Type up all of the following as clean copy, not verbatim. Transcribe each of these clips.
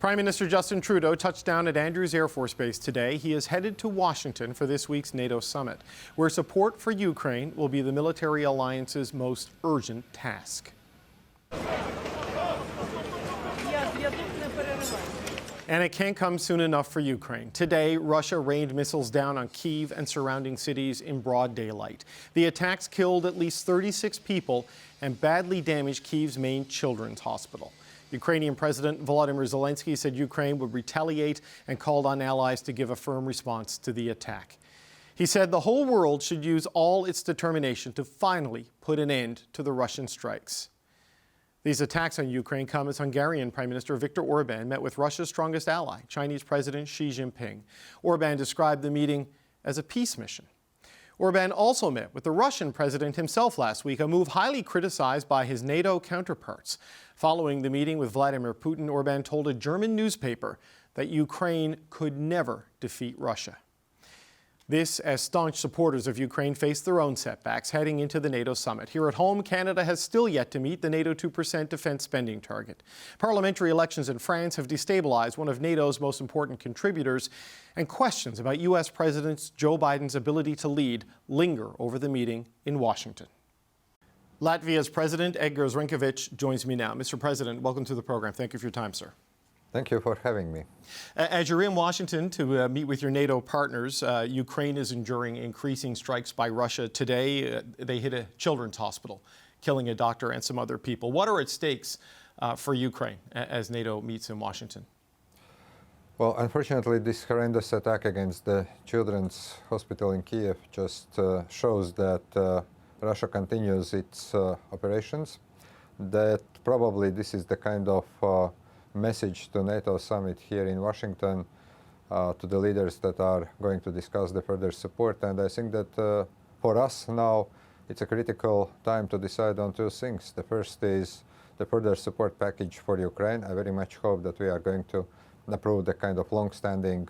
Prime Minister Justin Trudeau touched down at Andrews Air Force Base today. He is headed to Washington for this week's NATO summit, where support for Ukraine will be the military alliance's most urgent task. And it can't come soon enough for Ukraine. Today, Russia rained missiles down on Kyiv and surrounding cities in broad daylight. The attacks killed at least 36 people and badly damaged Kyiv's main children's hospital. Ukrainian President Volodymyr Zelensky said Ukraine would retaliate and called on allies to give a firm response to the attack. He said the whole world should use all its determination to finally put an end to the Russian strikes. These attacks on Ukraine come as Hungarian Prime Minister Viktor Orban met with Russia's strongest ally, Chinese President Xi Jinping. Orban described the meeting as a peace mission. Orban also met with the Russian president himself last week, a move highly criticized by his NATO counterparts. Following the meeting with Vladimir Putin, Orban told a German newspaper that Ukraine could never defeat Russia. This as staunch supporters of Ukraine face their own setbacks heading into the NATO summit. Here at home, Canada has still yet to meet the NATO 2% defence spending target. Parliamentary elections in France have destabilized one of NATO's most important contributors, and questions about U.S. President Joe Biden's ability to lead linger over the meeting in Washington. Latvia's President Edgars Rinkēvičs joins me now. Mr. President, welcome to the program. Thank you for your time, sir. Thank you for having me. As you're in Washington to meet with your NATO partners, Ukraine is enduring increasing strikes by Russia. Today, they hit a children's hospital, killing a doctor and some other people. What are at stakes for Ukraine as NATO meets in Washington? Well, unfortunately, this horrendous attack against the children's hospital in Kyiv just shows that Russia continues its operations, that probably this is the kind of message to NATO summit here in Washington to the leaders that are going to discuss the further support. And I think that for us now, it's a critical time to decide on two things. The first is the further support package for Ukraine. I very much hope that we are going to approve the kind of long-standing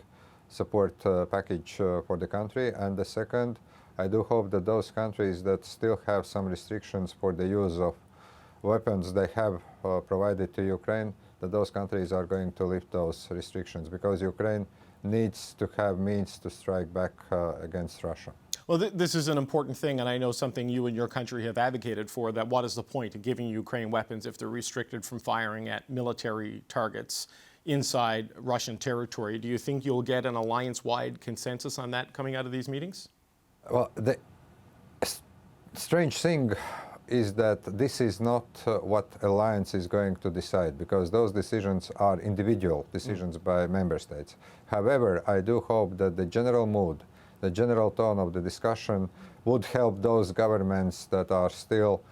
support package for the country. And the second, I do hope that those countries that still have some restrictions for the use of weapons they have provided to Ukraine, that those countries are going to lift those restrictions, because Ukraine needs to have means to strike back against Russia. Well, this is an important thing, and I know something you and your country have advocated for, that what is the point of giving Ukraine weapons if they're restricted from firing at military targets inside Russian territory? Do you think you'll get an alliance-wide consensus on that coming out of these meetings? Well, the strange thing is that this is not what alliance is going to decide, because those decisions are individual decisions by member states. However, I do hope that the general mood, the general tone of the discussion would help those governments that are still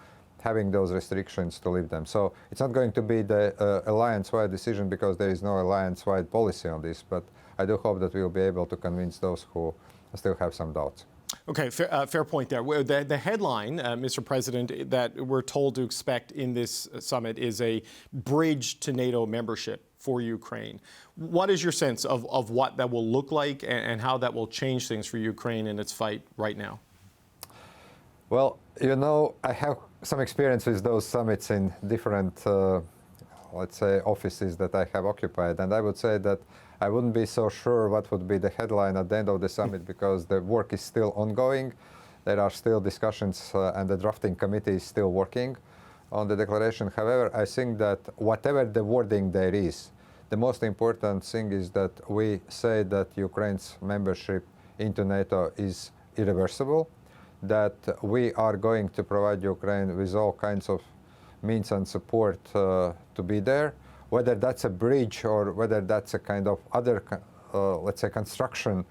having those restrictions to lift them. So it's not going to be the alliance-wide decision, because there is no alliance-wide policy on this, but I do hope that we will be able to convince those who still have some doubts. Okay, fair point there. The headline, Mr. President, that we're told to expect in this summit is a bridge to NATO membership for Ukraine. What is your sense of what that will look like and how that will change things for Ukraine in its fight right now? Well, you know, I have some experience with those summits in different, let's say, offices that I have occupied, and I would say that I wouldn't be so sure what would be the headline at the end of the summit, because the work is still ongoing. There are still discussions and the drafting committee is still working on the declaration. However, I think that whatever the wording there is, the most important thing is that we say that Ukraine's membership into NATO is irreversible, that we are going to provide Ukraine with all kinds of means and support to be there. Whether that's a bridge or whether that's a kind of other, let's say, construction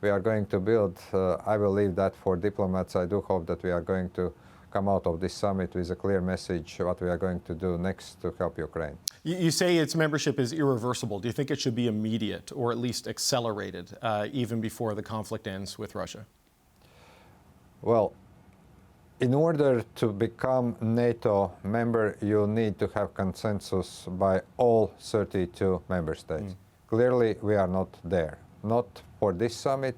we are going to build, I will leave that for diplomats. I do hope that we are going to come out of this summit with a clear message what we are going to do next to help Ukraine. You say its membership is irreversible. Do you think it should be immediate or at least accelerated even before the conflict ends with Russia? Well, in order to become NATO member, you need to have consensus by all 32 member states. Clearly, we are not there, not for this summit.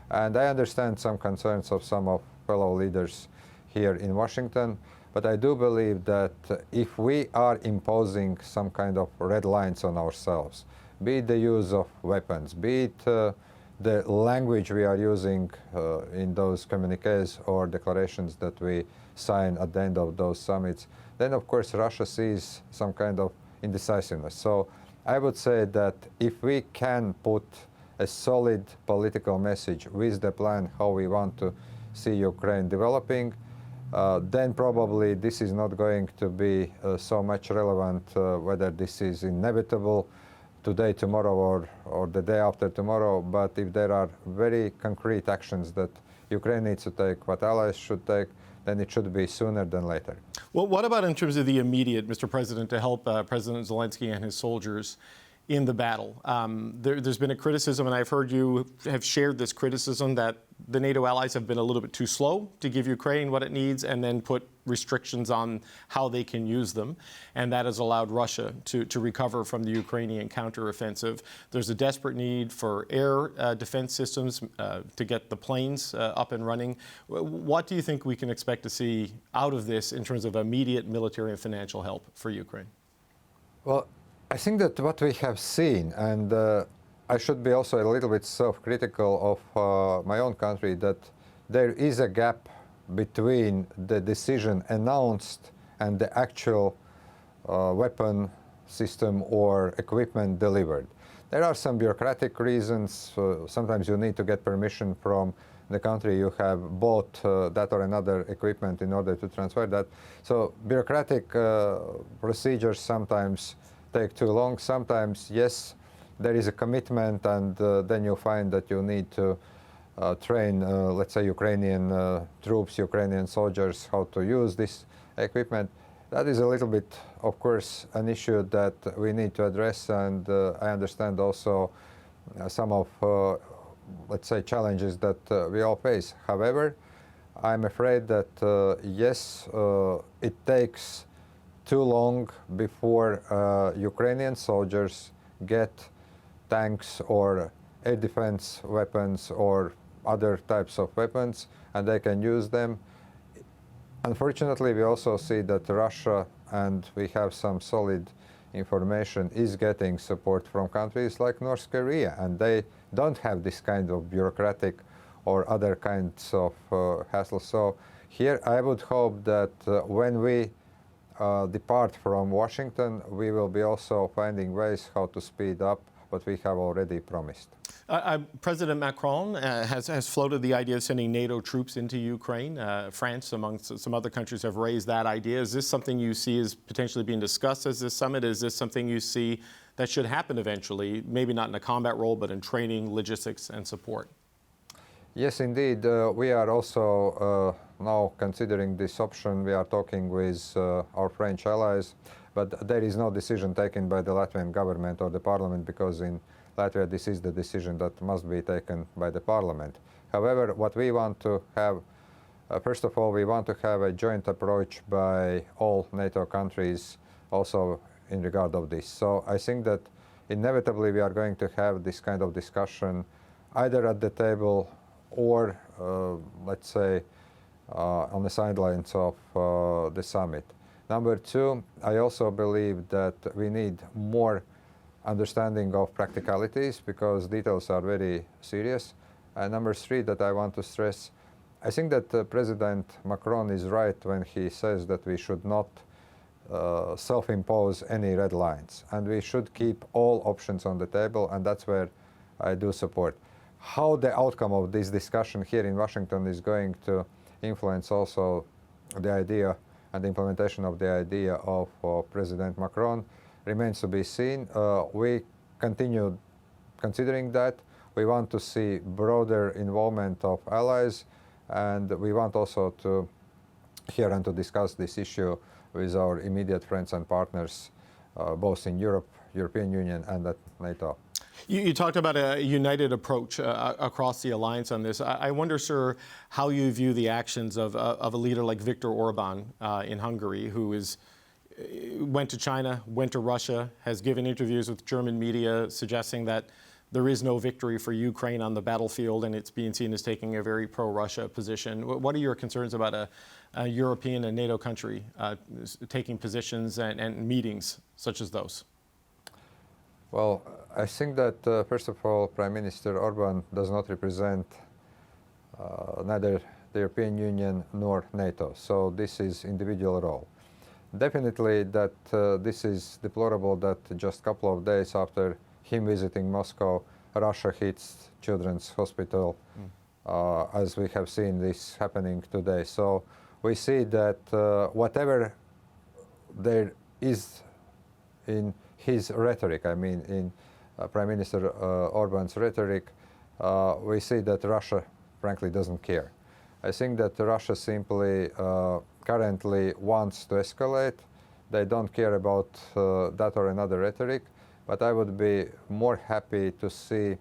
And I understand some concerns of some of fellow leaders here in Washington, but I do believe that if we are imposing some kind of red lines on ourselves, be it the use of weapons, be it the language we are using in those communiques or declarations that we sign at the end of those summits, then of course Russia sees some kind of indecisiveness. So I would say that if we can put a solid political message with the plan how we want to see Ukraine developing, then probably this is not going to be so much relevant whether this is inevitable today, tomorrow, or the day after tomorrow. But if there are very concrete actions that Ukraine needs to take, what allies should take, then it should be sooner than later. Well, what about in terms of the immediate, Mr. President, to help President Zelensky and his soldiers in the battle? There's been a criticism, and I've heard you have shared this criticism, that the NATO allies have been a little bit too slow to give Ukraine what it needs and then put restrictions on how they can use them. And that has allowed Russia to recover from the Ukrainian counteroffensive. There's a desperate need for air defense systems to get the planes up and running. What do you think we can expect to see out of this in terms of immediate military and financial help for Ukraine? Well, I think that what we have seen, and I should be also a little bit self-critical of my own country, that there is a gap between the decision announced and the actual weapon system or equipment delivered. There are some bureaucratic reasons. Sometimes you need to get permission from the country you have bought that or another equipment in order to transfer that. So bureaucratic procedures sometimes take too long. Sometimes, yes, there is a commitment, and then you find that you need to train, let's say, Ukrainian troops, Ukrainian soldiers, how to use this equipment. That is a little bit, of course, an issue that we need to address, and I understand also some of, let's say, challenges that we all face. However, I'm afraid that, yes, it takes too long before Ukrainian soldiers get tanks or air defense weapons or other types of weapons, and they can use them. Unfortunately, we also see that Russia, and we have some solid information, is getting support from countries like North Korea, and they don't have this kind of bureaucratic or other kinds of hassle. So here I would hope that when we depart from Washington, we will be also finding ways how to speed up what we have already promised. President Macron has floated the idea of sending NATO troops into Ukraine. France, amongst some other countries, have raised that idea. Is this something you see as potentially being discussed as this summit? Is this something you see that should happen eventually, maybe not in a combat role, but in training, logistics, and support? Yes, indeed. We are also now considering this option. We are talking with our French allies, but there is no decision taken by the Latvian government or the parliament, because in Latvia this is the decision that must be taken by the parliament. However, what we want to have, first of all, we want to have a joint approach by all NATO countries also in regard of this. So I think that inevitably we are going to have this kind of discussion either at the table or, let's say, on the sidelines of the summit. Number two, I also believe that we need more understanding of practicalities, because details are very serious. And number three that I want to stress, I think that President Macron is right when he says that we should not self-impose any red lines, and we should keep all options on the table, and that's where I do support. How the outcome of this discussion here in Washington is going to influence also the idea and the implementation of the idea of President Macron remains to be seen. We continue considering that. We want to see broader involvement of allies, and we want also to hear and to discuss this issue with our immediate friends and partners, both in Europe, European Union, and at NATO. You talked about a united approach across the alliance on this. I wonder, sir, how you view the actions of a leader like Viktor Orban in Hungary, who went to China, went to Russia, has given interviews with German media suggesting that there is no victory for Ukraine on the battlefield, and it's being seen as taking a very pro-Russia position. What are your concerns about a European and NATO country taking positions and meetings such as those? Well, I think that, first of all, Prime Minister Orban does not represent neither the European Union nor NATO. So this is individual role. Definitely that this is deplorable that just a couple of days after him visiting Moscow, Russia hits Children's Hospital, as we have seen this happening today. So we see that whatever there is in his rhetoric, I mean in Prime Minister Orban's rhetoric, we see that Russia frankly doesn't care. I think that Russia simply currently wants to escalate. They don't care about that or another rhetoric, but I would be more happy to see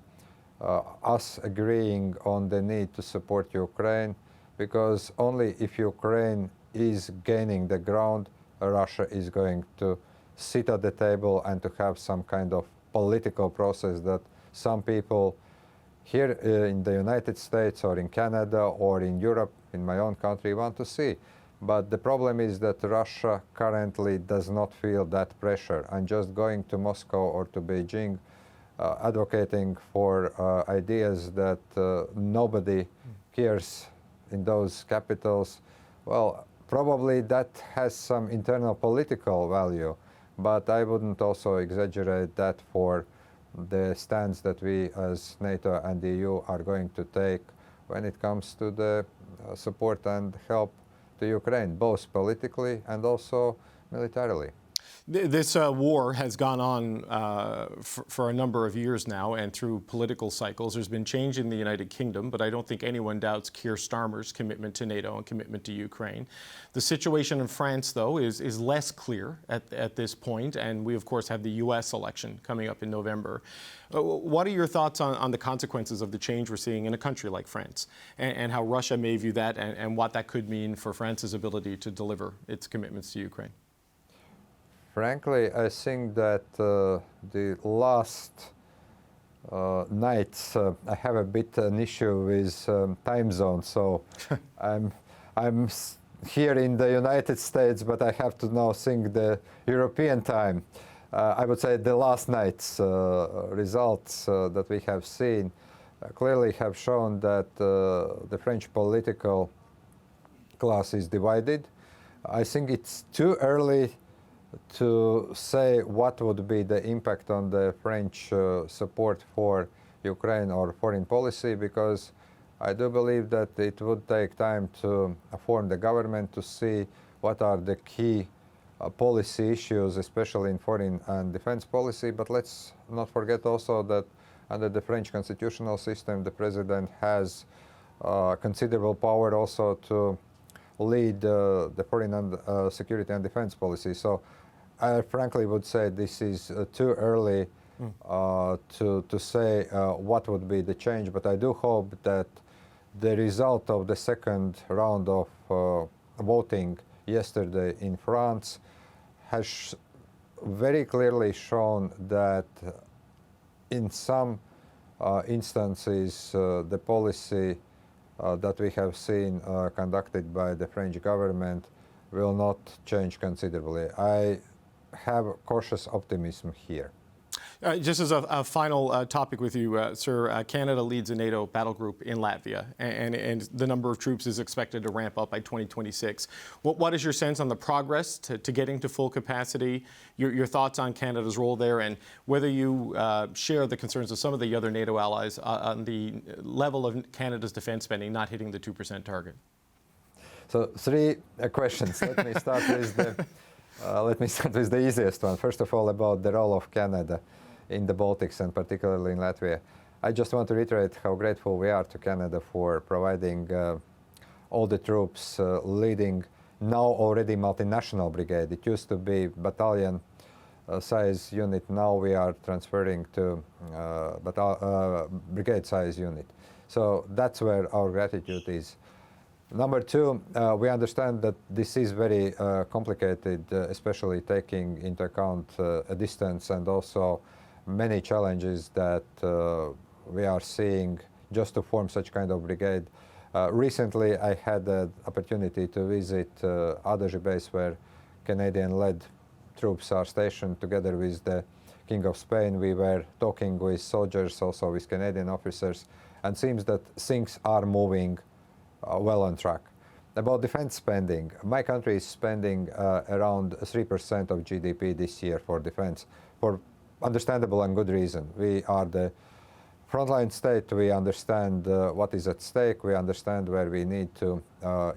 us agreeing on the need to support Ukraine, because only if Ukraine is gaining the ground, Russia is going to sit at the table and to have some kind of political process that some people here in the United States or in Canada or in Europe, in my own country, want to see. But the problem is that Russia currently does not feel that pressure, and just going to Moscow or to Beijing, advocating for ideas that nobody cares in those capitals, well, probably that has some internal political value, but I wouldn't also exaggerate that for the stance that we as NATO and the EU are going to take when it comes to the support and help to Ukraine, both politically and also militarily. This war has gone on for a number of years now, and through political cycles. There's been change in the United Kingdom, but I don't think anyone doubts Keir Starmer's commitment to NATO and commitment to Ukraine. The situation in France, though, is less clear at this point, and we, of course, have the U.S. election coming up in November. What are your thoughts on the consequences of the change we're seeing in a country like France, and how Russia may view that, and what that could mean for France's ability to deliver its commitments to Ukraine? Frankly, I think that the last nights I have a bit an issue with time zone. So I'm here in the United States, but I have to now think the European time. I would say the last night's results that we have seen clearly have shown that the French political class is divided. I think it's too early to say what would be the impact on the French support for Ukraine or foreign policy, because I do believe that it would take time to form the government to see what are the key policy issues, especially in foreign and defense policy. But let's not forget also that under the French constitutional system, the president has considerable power also to lead the foreign and security and defense policy. So I frankly would say this is too early to say what would be the change, but I do hope that the result of the second round of voting yesterday in France has very clearly shown that in some instances the policy that we have seen conducted by the French government will not change considerably. I have cautious optimism here. Just as a final topic with you, sir, Canada leads a NATO battle group in Latvia, and the number of troops is expected to ramp up by 2026. What is your sense on the progress to getting to full capacity, your thoughts on Canada's role there, and whether you share the concerns of some of the other NATO allies on the level of Canada's defense spending not hitting the 2% target? So three questions. Let me start with the easiest one. First of all, about the role of Canada in the Baltics and particularly in Latvia. I just want to reiterate how grateful we are to Canada for providing all the troops leading now already multinational brigade. It used to be battalion size unit. Now we are transferring to brigade size unit. So that's where our gratitude is. Number two, we understand that this is very complicated, especially taking into account a distance and also many challenges that we are seeing just to form such kind of brigade. Recently, I had the opportunity to visit Adaži base, where Canadian-led troops are stationed together with the King of Spain, we were talking with soldiers, also with Canadian officers, and seems that things are moving well on track. About defense spending, my country is spending around 3% of GDP this year for defense, for understandable and good reason. We are the frontline state, we understand what is at stake, we understand where we need to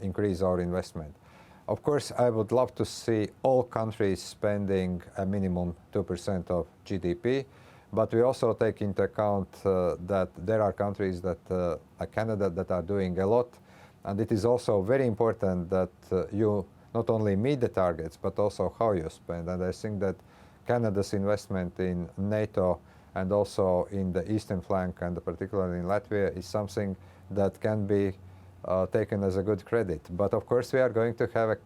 increase our investment. Of course, I would love to see all countries spending a minimum 2% of GDP, but we also take into account that there are countries that, like Canada, that are doing a lot, and it is also very important that you not only meet the targets, but also how you spend. And I think that Canada's investment in NATO and also in the eastern flank, and particularly in Latvia, is something that can be taken as a good credit. But of course, we are going to have an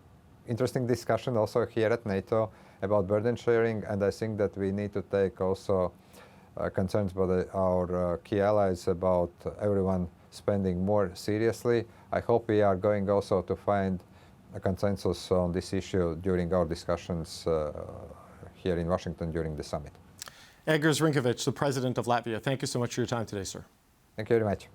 interesting discussion also here at NATO about burden sharing, and I think that we need to take also concerns by our key allies about everyone spending more seriously. I hope we are going also to find a consensus on this issue during our discussions here in Washington during the summit. Egers Rinkovic, the President of Latvia, thank you so much for your time today, sir. Thank you very much.